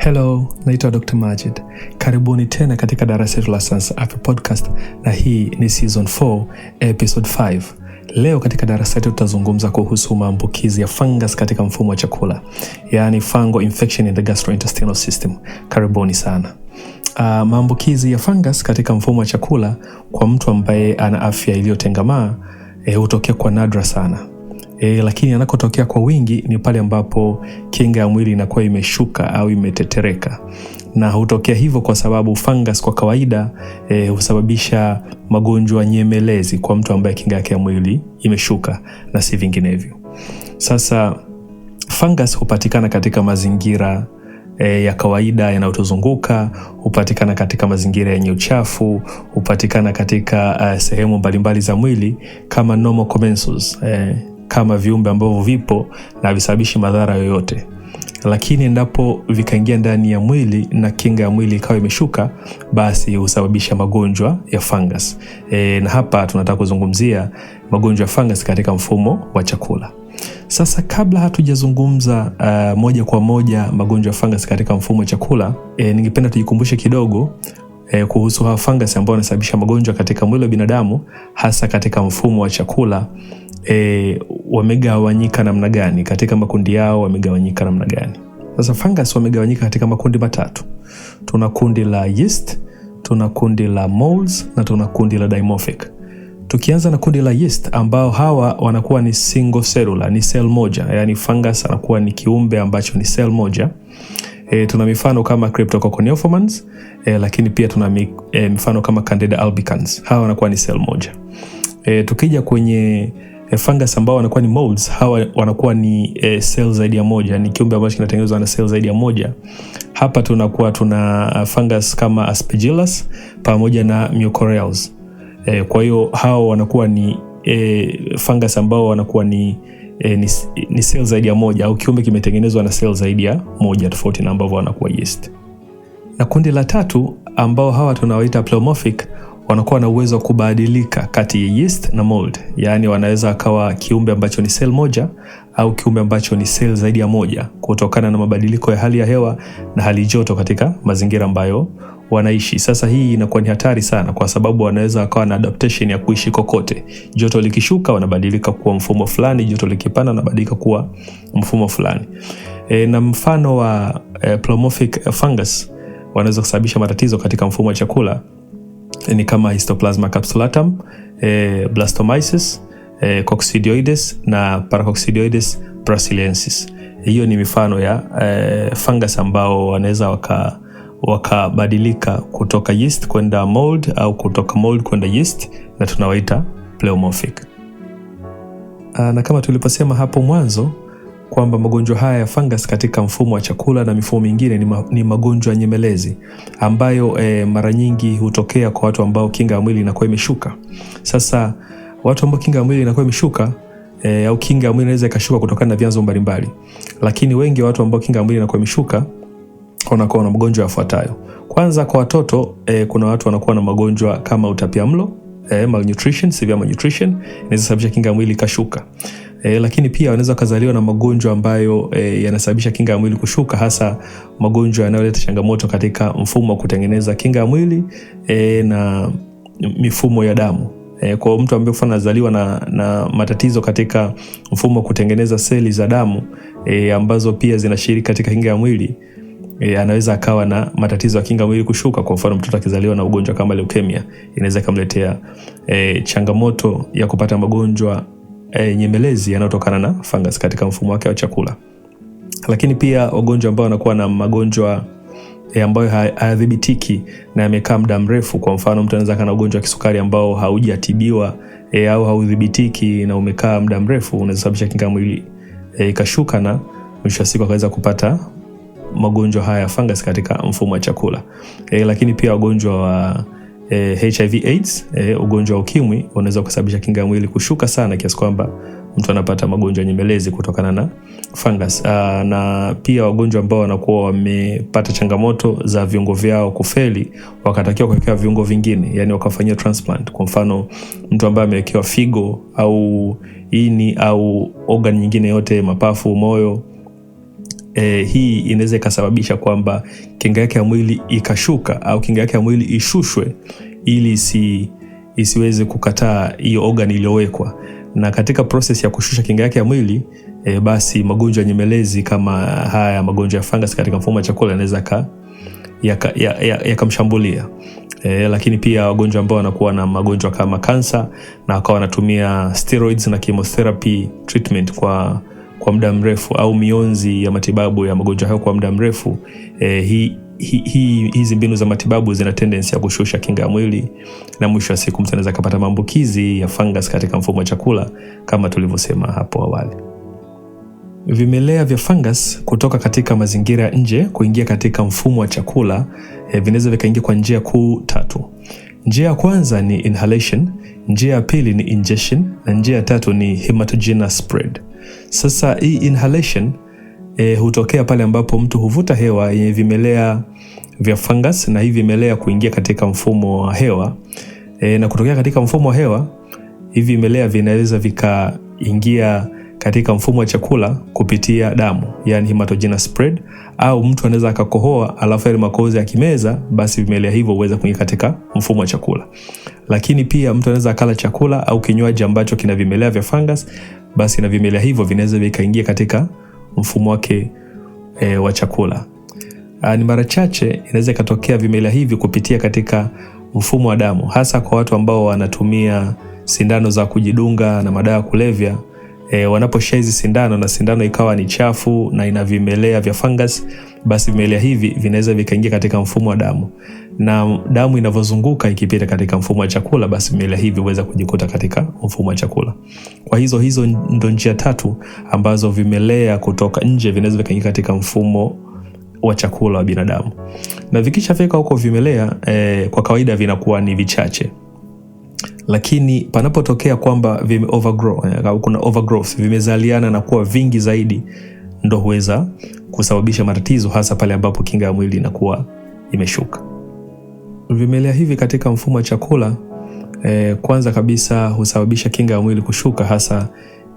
Hello, naitwa Dr. Majid. Karibuni tena katika darasa letu la Science Afya Podcast, na hii ni Season 4, Episode 5. Leo katika darasa letu tutazungumza kuhusu maambukizi ya fungus katika mfumo wa chakula, yaani fungal infection in the gastrointestinal system. Karibuni sana. Maambukizi ya fungus katika mfumo wa chakula kwa mtu ambaye ana afya iliyotengamaa hutokea kwa nadra sana. Lakini yanakotokea kwa wingi ni pale ambapo kinga ya mwili inakuwa imeshuka au imetetereka, na hutokea hivyo kwa sababu fungus kwa kawaida husababisha magonjwa nyemelezi kwa mtu ambaye kinga yake ya mwili imeshuka na si vinginevyo. Sasa fungus hupatikana katika mazingira ya kawaida yanayotuzunguka, hupatikana katika mazingira yenye uchafu, hupatikana katika sehemu mbalimbali za mwili kama normal commensals, kama viumbe ambavyo vipo na visababishi madhara yoyote. Lakini endapo vikaingia ndani ya mwili na kinga ya mwili ikawa imeshuka, basi husababisha magonjwa ya fungus. Na hapa tunataka kuzungumzia magonjwa ya fungus katika mfumo wa chakula. Sasa kabla hatujazungumza moja kwa moja magonjwa ya fungus katika mfumo wa chakula, ningependa tujikumbushe kidogo kuhusu hawa fungus ambao wanasababisha magonjwa katika mwili wa binadamu, hasa katika mfumo wa chakula. Wamegawanyika namna gani? Katika makundi yao wamegawanyika namna gani? Sasa fungus wamegawanyika katika makundi matatu. Tuna kundi la yeast, tuna kundi la molds na tuna kundi la dimorphic. Tukianza na kundi la yeast, ambao hawa wanakuwa ni single cellular, ni cell moja, yani fungus anakuwa ni kiumbe ambacho ni cell moja. Tuna mifano kama Cryptococcus, lakini pia tuna mifano kama Candida albicans. Hawa wanakuwa ni cell moja. Tukija kwenye fungus ambao wanakuwa ni molds, hawa wanakuwa ni cell zaidi ya moja, ni kiumbe ambacho kinatengenezwa na cell zaidi ya moja. Hapa tuna fungus kama Aspergillus pamoja na Mucorales. Kwa hiyo hawa wanakuwa ni fungus ambao wanakuwa ni cell zaidi ya moja, au kiumbe kimetengenezwa na cell zaidi ya moja, tofauti na ambavyo wanakuwa yeast. Na kundi la tatu ambao hawa tunawaita pleomorphic, wanakuwa na uwezo wa kubadilika kati ya yeast na mold. Yaani wanaweza akawa kiumbe ambacho ni cell moja au kiumbe ambacho ni cell zaidi ya moja, kutokana na mabadiliko ya hali ya hewa na hali joto katika mazingira ambayo wanaishi. Sasa hii inakuwa ni hatari sana, kwa sababu wanaweza akawa na adaptation ya kuishi kokote. Joto likishuka wanabadilika kuwa mfumo fulani, joto likipanda wanabadilika kuwa mfumo fulani. Na mfano wa pleomorphic fungus wanaweza kusababisha matatizo katika mfumo wa chakula ni kama Histoplasma capsulatum, Blastomyces, Coccidioides na Paracoccidioides brasiliensis. Hiyo ni mifano ya fungus ambao wanaweza wakabadilika kutoka yeast kwenda mold au kutoka mold kwenda yeast, na tunawaita pleomorphic. Na kama tuliposema hapo mwanzo kwamba magonjwa haya ya fungus katika mfumo wa chakula na mifumo mingine ni magonjwa nyemelezi ambayo mara nyingi hutokea kwa watu ambao kinga ya mwili inakuwa imeshuka. Sasa watu ambao kinga ya mwili inakuwa imeshuka, au kinga ya mwili inaweza ikashuka kutokana na vyanzo mbalimbali, lakini wengi wa watu ambao kinga ya mwili inakuwa imeshuka wanakuwa na magonjwa yafuatayo. Kwanza, kwa watoto kuna watu wanakuwa na magonjwa kama utapiamlo, malnutrition, severe malnutrition, inaweza sababisha kinga ya mwili ikashuka. Lakini pia wanaweza kuzaliwa na magonjwa ambayo yanasababisha kinga ya mwili kushuka, hasa magonjwa yanayoleta changamoto katika mfumo wa kutengeneza kinga ya mwili na mifumo ya damu. Kwa mtu ambaye anazaliwa na matatizo katika mfumo wa kutengeneza seli za damu ambazo pia zinashiriki katika kinga ya mwili, anaweza akawa na matatizo ya kinga ya mwili kushuka. Kwa mfano, mtoto akizaliwa na ugonjwa kama leukemia, inaweza kumletea changamoto ya kupata magonjwa nyemelezi yanayotokana na fungus katika mfumo wake wa chakula. Lakini pia wagonjwa ambao wanakuwa na magonjwa ambayo hayadhibitiki na yamekaa muda mrefu. Kwa mfano, mtu anaweza kana ugonjwa wa kisukari ambao haujatibiwa au haudhibitiki na umekaa muda mrefu, unaweza sababisha kinga ya mwili ikashuka, na mwisho wa siku akaweza kupata magonjwa haya ya fungus katika mfumo wa chakula. Lakini pia wagonjwa wa HIV AIDS, ugonjwa wa ukimwi, unaweza kusababisha kinga ya mwili kushuka sana kiasi kwamba mtu anapata magonjwa nyemelezi kutokana na fungus. Na pia wagonjwa ambao wanakuwa wamepata changamoto za viungo vyao kufeli, wakatakiwa kuwekewa viungo vingine, yani wakafanyia transplant. Kwa mfano, mtu ambaye amewekewa figo au ini au organ nyingine yote, mapafu, moyo, hii inaweza ikasababisha kwamba kinga yake ya mwili ikashuka au kinga yake ya mwili ishushwe ili isiweze kukataa hiyo organ iliyowekwa. Na katika process ya kushusha kinga yake ya mwili basi magonjwa nyemelezi kama haya magonjwa ya fungus katika mfumo wa chakula yanaweza yakamshambulia. Lakini pia wagonjwa ambao wanakuwa na magonjwa kama kansa na wakawa wanatumia steroids na chemotherapy treatment kwa muda mrefu au mionzi ya matibabu ya magonjwa hayo kwa muda mrefu, hizi mbinu za matibabu zina tendency ya kushusha kinga ya mwili, na mwisho wa siku mtu anaweza kupata maambukizi ya fungus katika mfumo wa chakula kama tulivyosema hapo awali. Vimelea vya fungus kutoka katika mazingira ya nje kuingia katika mfumo wa chakula vinaweza vikaingia kwa njia kuu 3. Njia ya kwanza ni inhalation, njia ya pili ni ingestion, na njia ya tatu ni hematogenous spread. Sasa hii inhalation hutokea pale ambapo mtu huvuta hewa yenye vimelea vya fungus na hivi vimelea kuingia katika mfumo wa hewa. Na kutokea katika mfumo wa hewa, hivi vimelea vinaweza vikaingia katika mfumo wa chakula kupitia damu, yani hematogenous spread, au mtu anaweza akakohoa alafu yale makohozi yakimeza, basi vimelea hivyo huweza kuingia katika mfumo wa chakula. Lakini pia mtu anaweza akala chakula au kinywaji ambacho kina vimelea vya fungus, basi na vimelea hivyo vinaweza vikaingia katika mfumo wake wa chakula. Ni mara chache inaweza ikatokea vimelea hivi kupitia katika mfumo wa damu, hasa kwa watu ambao wanatumia sindano za kujidunga na madawa ya kulevya. Wanaposhia hizi sindano na sindano ikawa ni chafu na ina vimelea vya fungus, basi vimelea hivi vinaweza vikaingia katika mfumo wa damu, na damu inavyozunguka ikipita katika mfumo wa chakula, basi vimelea hivi huweza kujikuta katika mfumo wa chakula. Kwa hizo ndo njia 3 ambazo vimelea kutoka nje vinaweza vikaingia katika mfumo wa chakula wa binadamu. Na vikishafika huko vimelea kwa kawaida vinakuwa ni vichache, lakini panapotokea kwamba kuna overgrowth, vimezaliana na kuwa vingi zaidi, ndo huweza kusababisha matatizo, hasa pale ambapo kinga ya mwili inakuwa imeshuka. Vimelea hivi katika mfumo wa chakula kwanza kabisa husababisha kinga ya mwili kushuka, hasa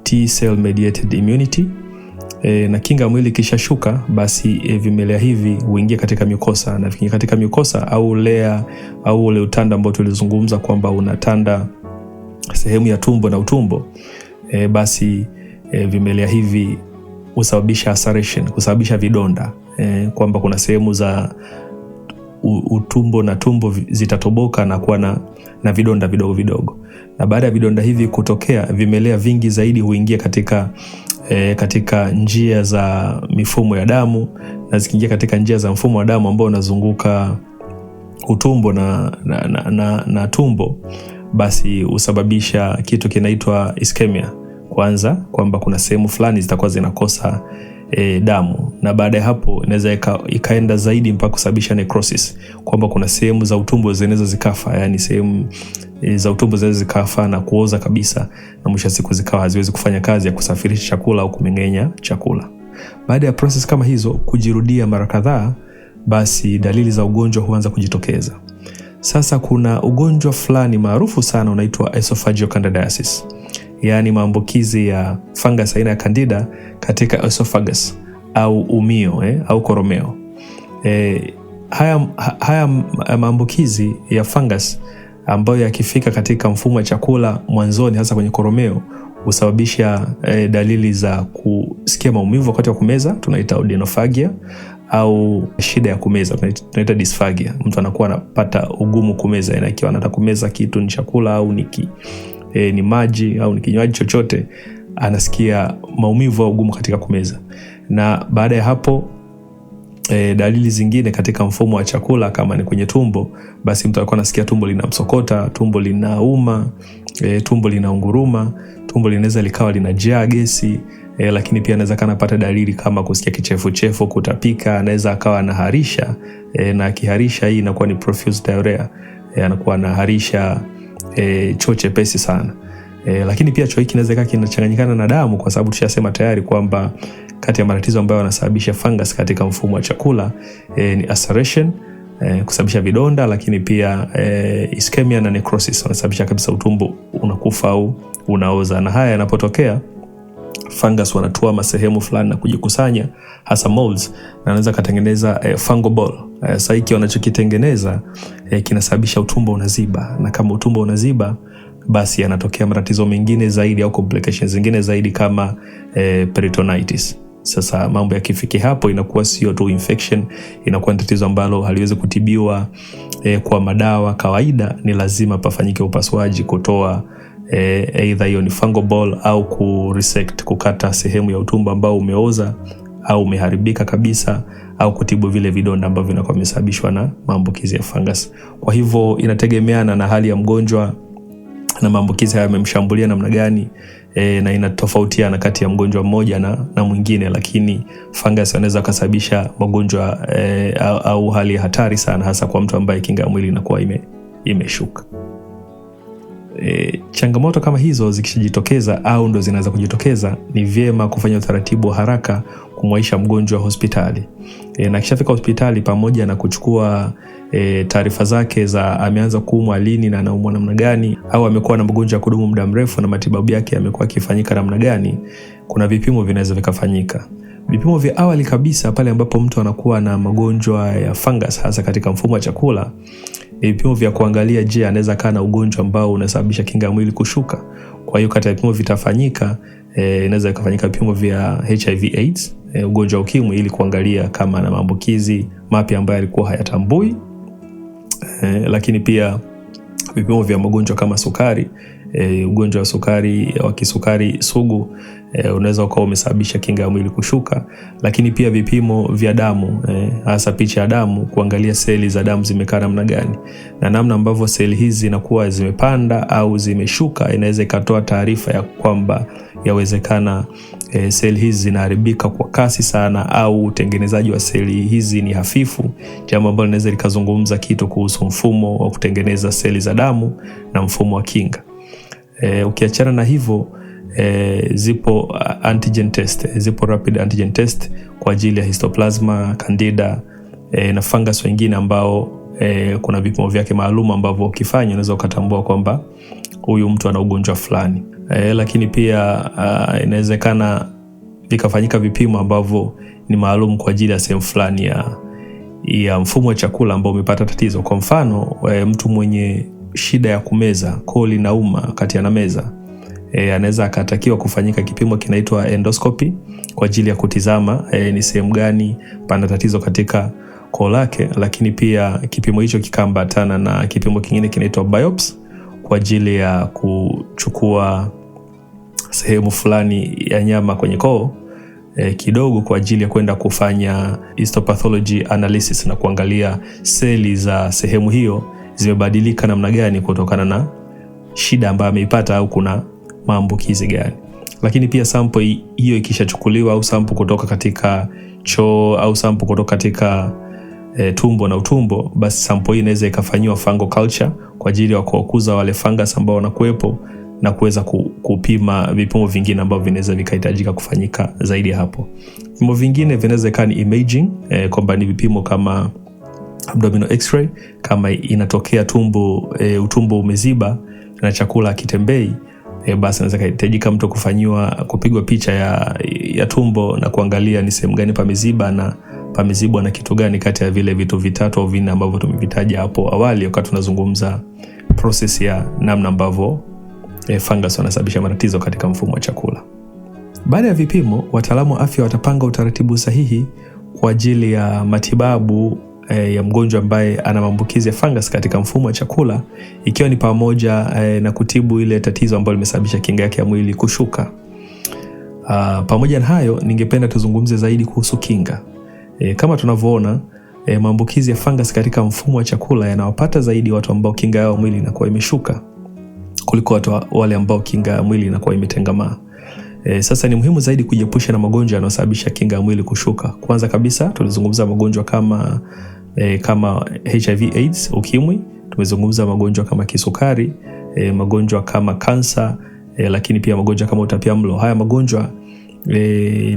T-cell mediated immunity. Na kinga ya mwili kishashuka, basi vimelea hivi huingia katika mucosa, na vikiingia katika mucosa au layer au ule utanda ambao tulizungumza kwamba unatanda sehemu ya tumbo na utumbo, basi vimelea hivi husababisha ulceration, kusababisha vidonda, kwamba kuna sehemu za utumbo na tumbo zitatoboka na kuwa na vidonda vidogo vidogo. Na baada ya vidonda hivi kutokea, vimelea vingi zaidi huingia katika njia za mifumo ya damu, na zikiingia katika njia za mfumo wa damu ambao unazunguka utumbo na tumbo, basi husababisha kitu kinaitwa ischemia. Kwanza kwamba kuna sehemu fulani zitakuwa zinakosa damu, na baada ya hapo inaweza ikaenda zaidi mpaka kusababisha necrosis, kwamba kuna sehemu za utumbo zinaweza zikafa, yani sehemu za utumbo zinaweza zikafa na kuoza kabisa, na mwisho siku zikawa haziwezi kufanya kazi ya kusafirisha chakula au kumeng'enya chakula. Baada ya process kama hizo kujirudia mara kadhaa, basi dalili za ugonjwa huanza kujitokeza. Sasa kuna ugonjwa fulani maarufu sana unaitwa esophageal candidiasis, yani maambukizi ya fungus aina ya Candida katika esophagus au umio au koromeo. Haya maambukizi ya fungus ambayo yakifika katika mfumo wa chakula mwanzoni, hasa kwenye koromeo, husababisha dalili za kusikia maumivu wakati wa kumeza, tunaita odinophagia, au shida ya kumeza, tunaita dysphagia. Mtu anakuwa anapata ugumu kumeza, na ikiwa anataka kumeza kitu, ni chakula au ni maji au ni kinywaji chochote, anasikia maumivu au ugumu katika kumeza. Na baada ya hapo dalili zingine katika mfumo wa chakula, kama ni kwenye tumbo, basi mtu alikuwa anasikia tumbo linamsokota, tumbo linauma, tumbo linaunguruma, tumbo linaweza likawa linajaa gesi, lakini pia anaweza kanapata dalili kama kusikia kichefuchefu, kutapika, anaweza akawa anaharisha, na akiharisha hii inakuwa ni profuse diarrhea, anakuwa anaharisha choo chepesi sana. Lakini pia choo hiki kinaweza kinachanganyikana na damu, kwa sababu tushasema tayari kwamba kati ya matatizo ambayo yanasababisha fungus katika mfumo wa chakula ni ulceration, kusababisha vidonda, lakini pia ischemia na necrosis, wanasababisha kabisa utumbo unakufa au unaoza. Na haya yanapotokea, fungus wanatoa sehemu fulani na kujikusanya, hasa molds, na anaweza kutengeneza fungal ball. Sasa hiki wanachokitengeneza kinasababisha utumbo unaziba, na kama utumbo unaziba, basi yanatokea matatizo mengine zaidi au complications zingine zaidi kama peritonitis. Sasa mambo yakifiki hapo, inakuwa sio tu infection, inakuwa tatizo ambalo haliwezi kutibiwa kwa madawa kawaida. Ni lazima pafanyike upasuaji kutoa either hiyo ni fungal ball au kuresect, kukata sehemu ya utumbo ambao umeoza au umeharibika kabisa, au kutibu vile vidonda ambavyo vinakuwa vimesababishwa na maambukizi ya fungus. Kwa hivyo inategemeana na hali ya mgonjwa na maambukizi haya yamemshambulia namna gani, na inatofautiana kati ya mgonjwa mmoja na mwingine, lakini fungus wanaweza kusababisha magonjwa au hali ya hatari sana, hasa kwa mtu ambaye kinga ya mwili inakuwa imeshuka. Changamoto kama hizo zikishajitokeza au ndo zinaweza kujitokeza, ni vyema kufanya utaratibu wa haraka kumwaisha mgonjwa hospitali. Na kishafika hospitali, pamoja na kuchukua taarifa zake za ameanza kuumwa lini na anaumwa namna gani, au amekuwa na mgonjwa ya kudumu muda mrefu na matibabu yake yamekuwa yakifanyika namna gani, kuna vipimo vinaweza vikafanyika. Vipimo vya awali kabisa pale ambapo mtu anakuwa na magonjwa ya fungus, hasa katika mfumo wa chakula, ni vipimo vya kuangalia je, anaweza kaa na ugonjwa ambao unasababisha kinga ya mwili kushuka. Kwa hiyo kati ya vipimo vitafanyika, inaweza kufanyika vipimo vya HIV/AIDS, ugonjwa wa ukimwi, ili kuangalia kama ana maambukizi mapya ambayo alikuwa hayatambui. Lakini pia vipimo vya magonjwa kama sukari, ugonjwa wa sukari wa kisukari sugu, unaweza ukawa umesababisha kinga ya mwili kushuka. Lakini pia vipimo vya damu, hasa picha ya damu, kuangalia seli za damu zimekaa namna gani, na namna ambavyo seli hizi zinakuwa zimepanda au zimeshuka inaweza ikatoa taarifa ya kwamba yawezekana seli hizi zinaharibika kwa kasi sana, au utengenezaji wa seli hizi ni hafifu, jambo ambalo linaweza likazungumza kitu kuhusu mfumo wa kutengeneza seli za damu na mfumo wa kinga. Ukiachana na hivyo, zipo antigen test, zipo rapid antigen test kwa ajili ya histoplasma, candida na fungus wengine ambao kuna vipimo vyake maalum ambavyo ukifanya unaweza ukatambua kwamba huyu mtu ana ugonjwa fulani. Lakini pia inawezekana vikafanyika vipimo ambavyo ni maalum kwa ajili ya sehemu fulani ya mfumo wa chakula ambao umepata tatizo. Kwa mfano, mtu mwenye shida ya kumeza, koo linauma kati ya meza, anaweza akatakiwa kufanyika kipimo kinaitwa endoscopy kwa ajili ya kutizama ni sehemu gani pana tatizo katika koo lake. Lakini pia kipimo hicho kikaambatana na kipimo kingine kinaitwa biopsy kwa ajili ya kuchukua sehemu fulani ya nyama kwenye koo kidogo kwa ajili ya kwenda kufanya histopathology analysis na kuangalia seli za sehemu hiyo zimebadilika namna gani kutokana na shida ambayo ameipata au kuna maambukizi gani. Lakini pia sample hiyo ikishachukuliwa, au sample kutoka katika choo au sample kutoka katika tumbo na utumbo, basi sample hii inaweza ikafanywa fungal culture kwa ajili ya kukuza wale fungus ambao wanakuepo na kuweza kupima vipimo vingine ambavyo vinaweza vikahitajika kufanyika zaidi ya hapo. Vipimo vingine vinaweza kuwa ni imaging, kwamba ni vipimo kama abdominal x-ray, kama inatokea utumbo umeziba na chakula kitembei, basi inaweza kuhitajika mtu kupigwa picha ya tumbo na kuangalia ni sehemu gani pameziba na pamezibwa na kitu gani kati ya vile vitu vitatu au vinne ambavyo tumevitaja hapo awali wakati tunazungumza process ya namna ambavyo fungus wanasababisha matatizo katika mfumo wa chakula. Baada ya vipimo, wataalamu wa afya watapanga utaratibu sahihi kwa ajili ya matibabu ya mgonjwa ambaye ana maambukizi ya fungus katika mfumo wa chakula, ikiwa ni pamoja na kutibu ile tatizo ambalo limesababisha kinga yake ya mwili kushuka. Pamoja na hayo, ningependa tuzungumze zaidi kuhusu kinga. Kama tunavyoona, maambukizi ya fungus katika mfumo wa chakula yanawapata zaidi watu ambao kinga yao mwili inakuwa imeshuka kuliko watu wale ambao kinga ya mwili inakuwa imetengamaa. Sasa ni muhimu zaidi kujiepusha na magonjwa yanayosababisha kinga ya mwili kushuka. Kwanza kabisa tulizungumza magonjwa kama HIV/AIDS, ukimwi, tumezungumza magonjwa kama kisukari, magonjwa kama kansa, lakini pia magonjwa kama utapiamlo. Haya magonjwa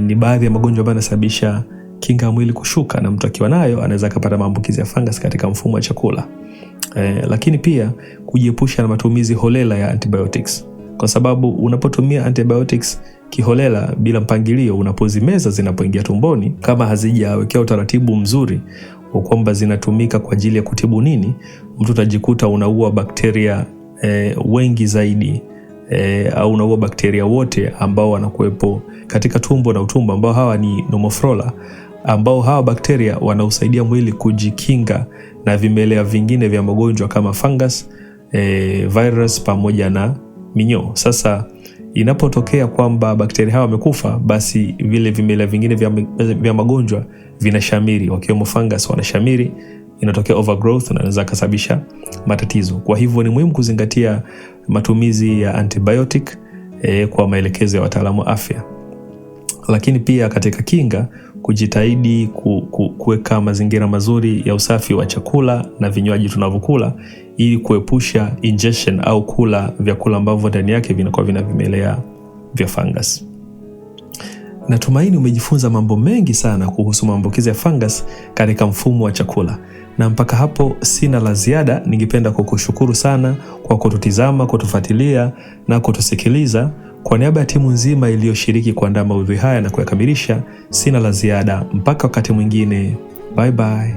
ni baadhi ya magonjwa ambayo yanasababisha kinga ya mwili kushuka, na mtu akiwa nayo anaweza kupata maambukizi ya fungus katika mfumo wa chakula. Lakini pia kujiepusha na matumizi holela ya antibiotics. kwa sababu unapotumia antibiotics kiholela bila mpangilio, unapozimeza zinapoingia tumboni, kama hazijawekea utaratibu mzuri wa kwamba zinatumika kwa ajili ya kutibu nini, mtu utajikuta unaua bakteria wengi zaidi, au unaua bakteria wote ambao wanakuwepo katika tumbo na utumbo, ambao hawa ni nomoflora, ambao hawa bakteria wanausaidia mwili kujikinga na vimelea vingine vya magonjwa kama fungus, virus pamoja na minyoo. Sasa inapotokea kwamba bakteria hawa wamekufa, basi vile vimelea vingine vya magonjwa vinashamiri, wakiwemo fungus wanashamiri, inatokea overgrowth na inaweza kusababisha matatizo. Kwa hivyo ni muhimu kuzingatia matumizi ya antibiotic kwa maelekezo ya wataalamu wa afya. Lakini pia katika kinga, kujitahidi kuweka mazingira mazuri ya usafi wa chakula na vinywaji tunavyokula, ili kuepusha ingestion au kula vyakula ambavyo ndani yake vinakuwa vina vimelea vya fungus. Natumaini umejifunza mambo mengi sana kuhusu maambukizi ya fungus katika mfumo wa chakula. Na mpaka hapo sina la ziada. Ningependa kukushukuru sana kwa kututizama, kutufuatilia na kutusikiliza. Kwa niaba ya timu nzima iliyoshiriki kuandaa maudhui haya na kuyakamilisha, sina la ziada. Mpaka wakati mwingine. Bye bye.